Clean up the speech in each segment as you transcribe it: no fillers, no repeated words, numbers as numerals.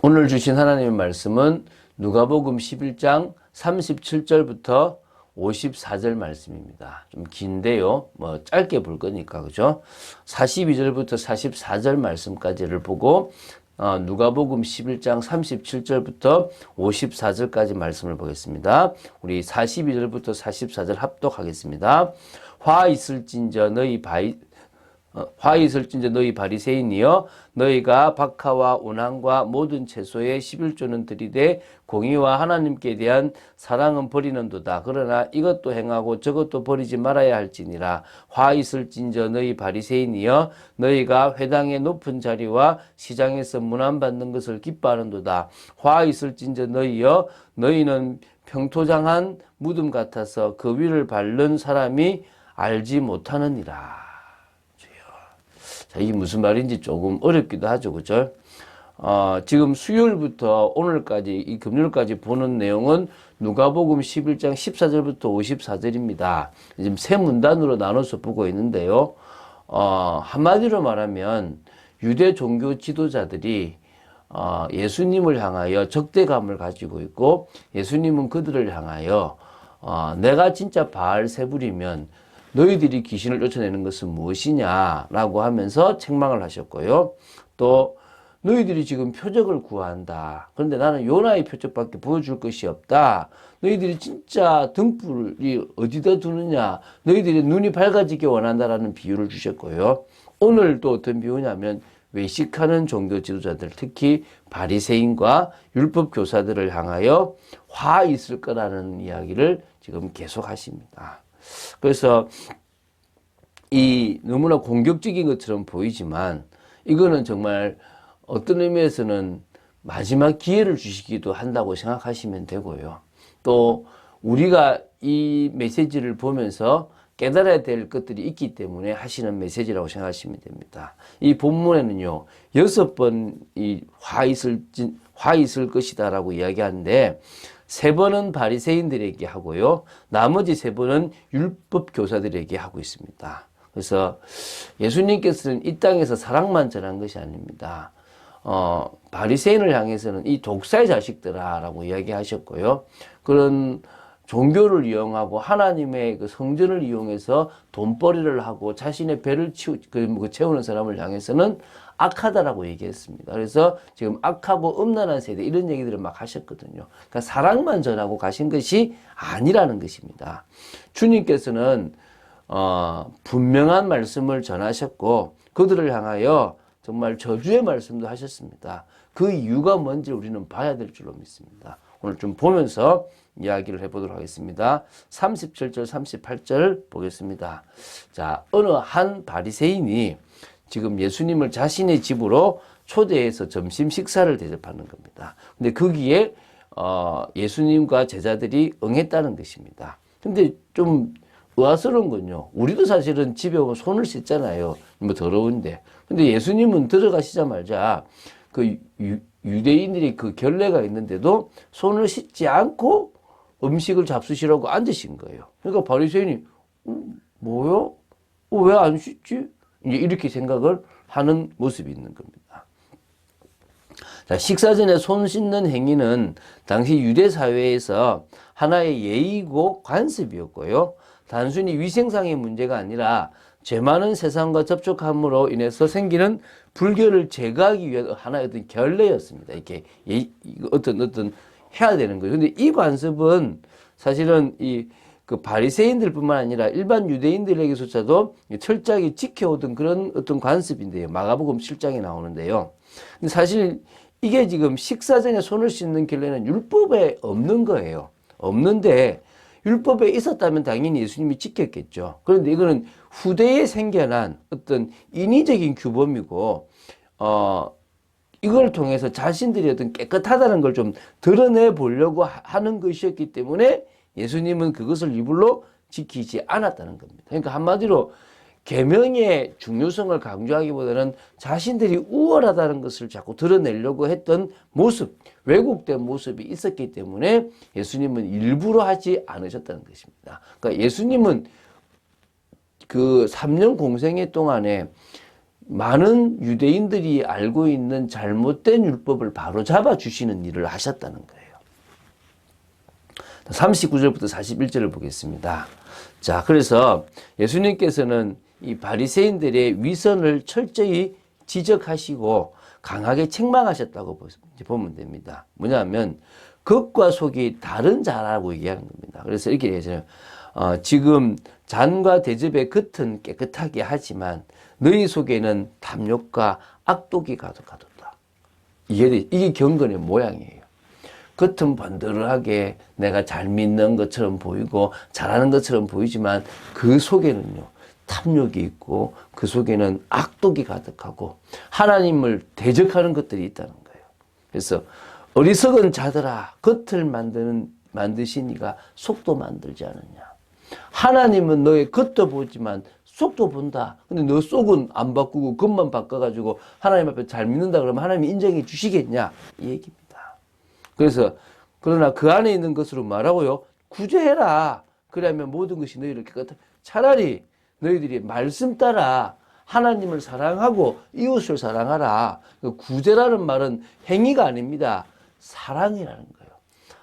오늘 주신 하나님의 말씀은 누가복음 11장 37절부터 54절 말씀입니다. 좀 긴데요. 짧게 볼 거니까, 그죠? 42절부터 44절 말씀까지를 보고, 누가복음 11장 37절부터 54절까지 말씀을 보겠습니다. 우리 42절부터 44절 합독하겠습니다. 화 있을진저 너희 바리새인이여, 너희가 박하와 운항과 모든 채소의 11조는 들이되 공의와 하나님께 대한 사랑은 버리는도다. 그러나 이것도 행하고 저것도 버리지 말아야 할지니라. 화 있을진저 너희 바리새인이여, 너희가 회당의 높은 자리와 시장에서 문안받는 것을 기뻐하는도다. 화 있을진저 너희여, 너희는 평토장한 무덤 같아서 그 위를 밟는 사람이 알지 못하느니라. 자, 이게 무슨 말인지 조금 어렵기도 하죠. 그죠? 지금 수요일부터 오늘까지, 이 금요일까지 보는 내용은 누가복음 11장 14절부터 54절입니다. 지금 세 문단으로 나눠서 보고 있는데요. 한마디로 말하면 유대 종교 지도자들이 예수님을 향하여 적대감을 가지고 있고, 예수님은 그들을 향하여 내가 진짜 바알세불이면 너희들이 귀신을 쫓아내는 것은 무엇이냐라고 하면서 책망을 하셨고요. 또 너희들이 지금 표적을 구한다. 그런데 나는 요나의 표적밖에 보여줄 것이 없다. 너희들이 진짜 등불이 어디다 두느냐. 너희들이 눈이 밝아지게 원한다라는 비유를 주셨고요. 오늘 또 어떤 비유냐면 외식하는 종교 지도자들, 특히 바리새인과 율법 교사들을 향하여 화 있을 거라는 이야기를 지금 계속 하십니다. 그래서 이 너무나 공격적인 것처럼 보이지만 이거는 정말 어떤 의미에서는 마지막 기회를 주시기도 한다고 생각하시면 되고요. 또 우리가 이 메시지를 보면서 깨달아야 될 것들이 있기 때문에 하시는 메시지라고 생각하시면 됩니다. 이 본문에는요, 6번 이 화 있을 것이다라고 이야기하는데 3번은 바리새인들에게 하고요, 나머지 3번은 율법 교사들에게 하고 있습니다. 그래서 예수님께서는 이 땅에서 사랑만 전한 것이 아닙니다. 바리새인을 향해서는 이 독사의 자식들아라고 이야기하셨고요. 그런 종교를 이용하고 하나님의 그 성전을 이용해서 돈벌이를 하고 자신의 배를 채우는 사람을 향해서는 악하다라고 얘기했습니다. 그래서 지금 악하고 음란한 세대 이런 얘기들을 막 하셨거든요. 그러니까 사랑만 전하고 가신 것이 아니라는 것입니다. 주님께서는 분명한 말씀을 전하셨고 그들을 향하여 정말 저주의 말씀도 하셨습니다. 그 이유가 뭔지 우리는 봐야 될 줄로 믿습니다. 오늘 좀 보면서 이야기를 해보도록 하겠습니다. 37절 38절 보겠습니다. 자, 어느 한 바리새인이 지금 예수님을 자신의 집으로 초대해서 점심 식사를 대접하는 겁니다. 근데 거기에 예수님과 제자들이 응했다는 것입니다. 근데 좀 의아스러운 건요, 우리도 사실은 집에 오면 손을 씻잖아요. 더러운데. 근데 예수님은 들어가시자마자 그 유대인들이 그 결례가 있는데도 손을 씻지 않고 음식을 잡수시라고 앉으신 거예요. 그러니까 바리새인이 뭐요? 왜 안 씻지? 이제 이렇게 생각을 하는 모습이 있는 겁니다. 자, 식사 전에 손 씻는 행위는 당시 유대 사회에서 하나의 예의고 관습이었고요. 단순히 위생상의 문제가 아니라 죄 많은 세상과 접촉함으로 인해서 생기는 불결을 제거하기 위한 하나의 어떤 결례였습니다. 이렇게 어떤 해야 되는 거예요. 근데 이 관습은 사실은 그 바리새인들뿐만 아니라 일반 유대인들에게조차도 철저하게 지켜오던 그런 어떤 관습인데요. 마가복음 7장에 나오는데요. 근데 사실 이게 지금 식사 전에 손을 씻는 결례는 율법에 없는 거예요. 없는데 율법에 있었다면 당연히 예수님이 지켰겠죠. 그런데 이거는 후대에 생겨난 어떤 인위적인 규범이고, 이걸 통해서 자신들이 어떤 깨끗하다는 걸 좀 드러내 보려고 하는 것이었기 때문에 예수님은 그것을 일부러 지키지 않았다는 겁니다. 그러니까 한마디로 계명의 중요성을 강조하기보다는 자신들이 우월하다는 것을 자꾸 드러내려고 했던 모습, 왜곡된 모습이 있었기 때문에 예수님은 일부러 하지 않으셨다는 것입니다. 그러니까 예수님은 그 3년 공생애 동안에 많은 유대인들이 알고 있는 잘못된 율법을 바로 잡아 주시는 일을 하셨다는 거예요. 39절부터 41절을 보겠습니다. 자, 그래서 예수님께서는 이 바리새인들의 위선을 철저히 지적하시고 강하게 책망하셨다고 보면 됩니다. 뭐냐면 겉과 속이 다른 자라고 얘기하는 겁니다. 그래서 이렇게 얘기해요. 지금 잔과 대접의 겉은 깨끗하게 하지만 너희 속에는 탐욕과 악독이 가득하도다. 이게 경건의 모양이에요. 겉은 번들하게 내가 잘 믿는 것처럼 보이고 잘하는 것처럼 보이지만 그 속에는요, 탐욕이 있고 그 속에는 악독이 가득하고 하나님을 대적하는 것들이 있다는 거예요. 그래서 어리석은 자들아, 겉을 만드신 이가 속도 만들지 않느냐. 하나님은 너의 겉도 보지만 속도 본다. 근데 너 속은 안 바꾸고 겉만 바꿔가지고 하나님 앞에 잘 믿는다 그러면 하나님이 인정해 주시겠냐? 이 얘기입니다. 그래서 그러나 그 안에 있는 것으로 말하고요, 구제해라. 그러면 모든 것이 너희를 깨끗하다. 차라리 너희들이 말씀 따라 하나님을 사랑하고 이웃을 사랑하라. 구제라는 말은 행위가 아닙니다. 사랑이라는 거예요.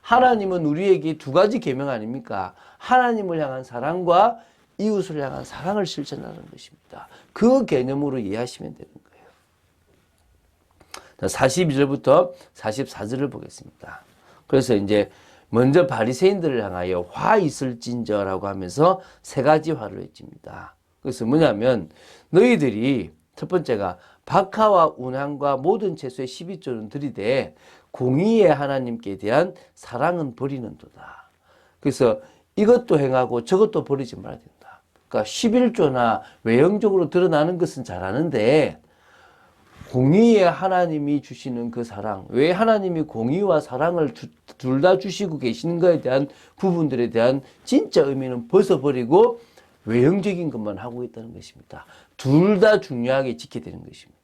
하나님은 우리에게 두 가지 계명 아닙니까? 하나님을 향한 사랑과 이웃을 향한 사랑을 실천하는 것입니다. 그 개념으로 이해하시면 되는 거예요. 42절부터 44절을 보겠습니다. 그래서 이제 먼저 바리새인들을 향하여 화 있을진저라고 하면서 세 가지 화를 외칩니다. 그래서 뭐냐면 너희들이 첫 번째가 박하와 운항과 모든 채소의 12조는 들이되 공의의 하나님께 대한 사랑은 버리는도다. 그래서 이것도 행하고 저것도 버리지 말아야 된다. 그러니까 11조나 외형적으로 드러나는 것은 잘하는데 공의의 하나님이 주시는 그 사랑, 왜 하나님이 공의와 사랑을 둘 다 주시고 계시는 것에 대한 부분들에 대한 진짜 의미는 벗어버리고 외형적인 것만 하고 있다는 것입니다. 둘 다 중요하게 지켜야 되는 것입니다.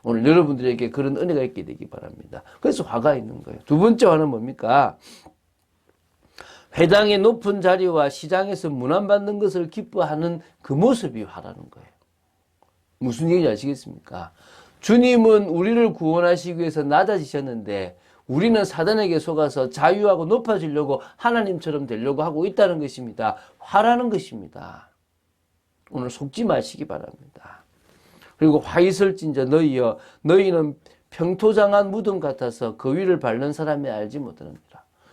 오늘 여러분들에게 그런 은혜가 있게 되기 바랍니다. 그래서 화가 있는 거예요. 두 번째 화는 뭡니까? 회당의 높은 자리와 시장에서 문안받는 것을 기뻐하는 그 모습이 화라는 거예요. 무슨 얘기인지 아시겠습니까? 주님은 우리를 구원하시기 위해서 낮아지셨는데 우리는 사단에게 속아서 자유하고 높아지려고 하나님처럼 되려고 하고 있다는 것입니다. 화라는 것입니다. 오늘 속지 마시기 바랍니다. 그리고 화 있을진저 너희여, 너희는 평토장한 무덤 같아서 그 위를 밟는 사람이 알지 못하느니라.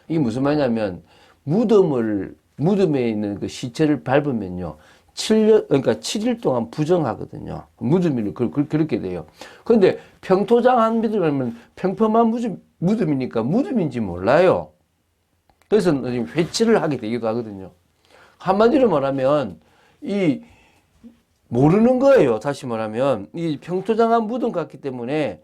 이게 무슨 말이냐면 무덤에 있는 그 시체를 밟으면요, 7년, 그러니까 7일 동안 부정하거든요. 무덤이 그렇게 돼요. 그런데 평토장한 무덤이면 평범한 무덤이니까 무덤인지 몰라요. 그래서 회치를 하게 되기도 하거든요. 한마디로 말하면 모르는 거예요. 다시 말하면 이 평토장한 무덤 같기 때문에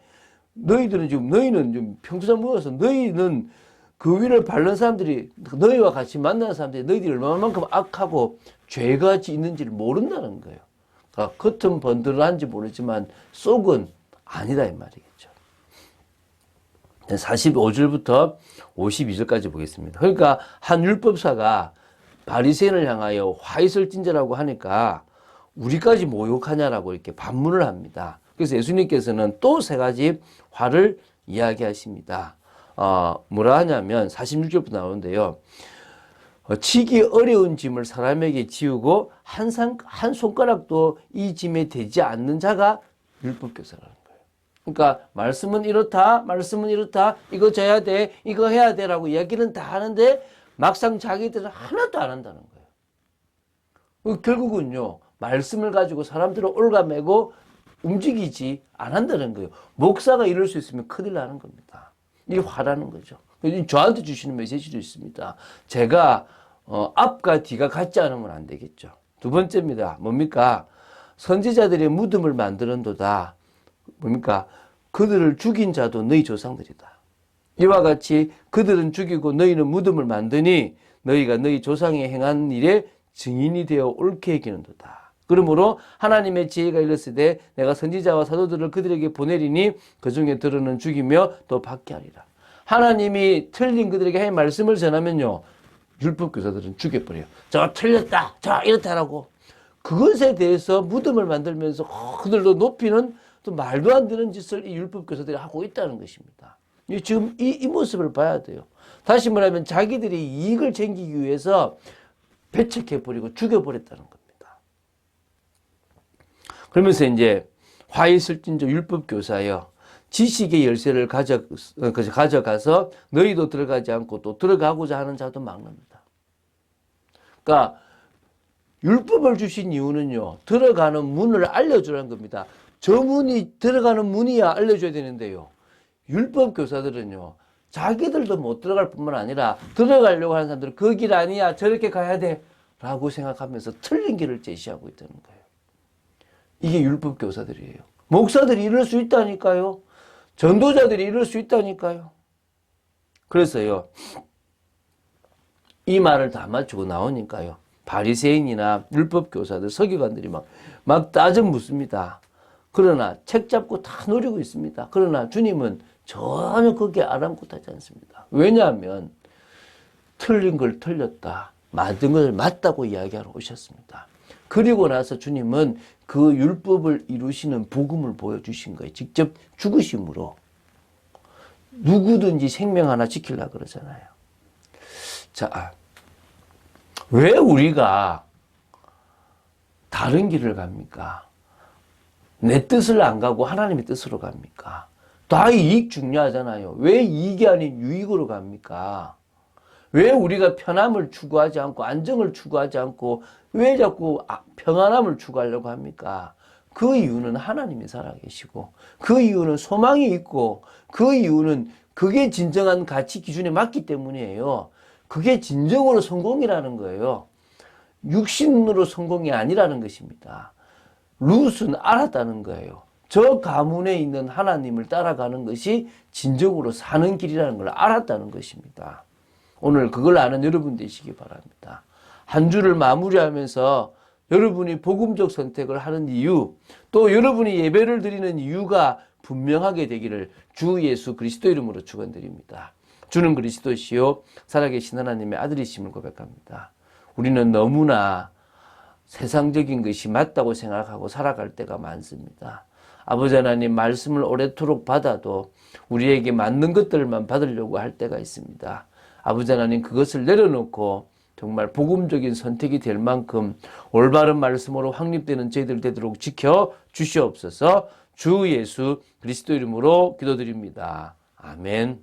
너희는 좀 평토장 무덤에서 너희는 그 위를 밟는 사람들이, 너희와 같이 만나는 사람들이 너희들이 얼마만큼 악하고 죄가 있는지를 모른다는 거예요. 그러니까 겉은 번들한지 모르지만 속은 아니다 이 말이겠죠. 45절부터 52절까지 보겠습니다. 그러니까 한 율법사가 바리새인을 향하여 화 있을진저라고 하니까 우리까지 모욕하냐라고 이렇게 반문을 합니다. 그래서 예수님께서는 또 세 가지 화를 이야기하십니다. 뭐라 하냐면 46절부터 나오는데요. 치기 어려운 짐을 사람에게 지우고 한 손가락도 이 짐에 대지 않는 자가 율법교사라는 거예요. 그러니까 말씀은 이렇다, 이거 져야 돼, 이거 해야 돼라고 이야기는 다 하는데 막상 자기들은 하나도 안 한다는 거예요. 결국은요, 말씀을 가지고 사람들을 올가매고 움직이지 안 한다는 거예요. 목사가 이럴 수 있으면 큰일 나는 겁니다. 이게 화라는 거죠. 저한테 주시는 메시지도 있습니다. 제가 앞과 뒤가 같지 않으면 안 되겠죠. 두 번째입니다. 뭡니까? 선지자들의 무덤을 만드는도다. 뭡니까? 그들을 죽인 자도 너희 조상들이다. 이와 같이 그들은 죽이고 너희는 무덤을 만드니 너희가 너희 조상이 행한 일에 증인이 되어 옳게 여기는도다. 그러므로 하나님의 지혜가 이르시되 내가 선지자와 사도들을 그들에게 보내리니 그 중에 들어는 죽이며 또 받게 하리라. 하나님이 틀린 그들에게 한 말씀을 전하면요, 율법교사들은 죽여버려요. 저 틀렸다, 저 이렇다라고. 그것에 대해서 무덤을 만들면서 그들도 높이는 또 말도 안 되는 짓을 이 율법 교사들이 하고 있다는 것입니다. 지금 이 모습을 봐야 돼요. 다시 말하면 자기들이 이익을 챙기기 위해서 배척해버리고 죽여버렸다는 겁니다. 그러면서 이제 화이슬진저 율법 교사여 지식의 열쇠를 가져가서 너희도 들어가지 않고 또 들어가고자 하는 자도 막는다. 그러니까 율법을 주신 이유는요, 들어가는 문을 알려주라는 겁니다. 저 문이 들어가는 문이야 알려줘야 되는데요. 율법 교사들은요, 자기들도 못 들어갈 뿐만 아니라 들어가려고 하는 사람들은 그 길 아니야, 저렇게 가야 돼 라고 생각하면서 틀린 길을 제시하고 있다는 거예요. 이게 율법 교사들이에요. 목사들이 이럴 수 있다니까요. 전도자들이 이럴 수 있다니까요. 그래서요, 이 말을 다 맞추고 나오니까요, 바리새인이나 율법 교사들, 서기관들이 막 따져 묻습니다. 그러나 책 잡고 다 노리고 있습니다. 그러나 주님은 전혀 거기에 아랑곳하지 않습니다. 왜냐하면 틀린 걸 틀렸다, 맞은 걸 맞다고 이야기하러 오셨습니다. 그리고 나서 주님은 그 율법을 이루시는 복음을 보여주신 거예요. 직접 죽으심으로. 누구든지 생명 하나 지키려고 그러잖아요. 자, 왜 우리가 다른 길을 갑니까? 내 뜻을 안 가고 하나님의 뜻으로 갑니까? 다 이익 중요하잖아요. 왜 이익이 아닌 유익으로 갑니까? 왜 우리가 편함을 추구하지 않고 안정을 추구하지 않고 왜 자꾸 평안함을 추구하려고 합니까? 그 이유는 하나님이 살아계시고 그 이유는 소망이 있고 그 이유는 그게 진정한 가치 기준에 맞기 때문이에요. 그게 진정으로 성공이라는 거예요. 육신으로 성공이 아니라는 것입니다. 룻은 알았다는 거예요. 저 가문에 있는 하나님을 따라가는 것이 진정으로 사는 길이라는 걸 알았다는 것입니다. 오늘 그걸 아는 여러분 되시기 바랍니다. 한 주를 마무리하면서 여러분이 복음적 선택을 하는 이유, 또 여러분이 예배를 드리는 이유가 분명하게 되기를 주 예수 그리스도 이름으로 축원드립니다. 주는 그리스도시요 살아계신 하나님의 아들이심을 고백합니다. 우리는 너무나 세상적인 것이 맞다고 생각하고 살아갈 때가 많습니다. 아버지 하나님 말씀을 오래도록 받아도 우리에게 맞는 것들만 받으려고 할 때가 있습니다. 아버지 하나님 그것을 내려놓고 정말 복음적인 선택이 될 만큼 올바른 말씀으로 확립되는 저희들 되도록 지켜 주시옵소서. 주 예수 그리스도 이름으로 기도드립니다. 아멘.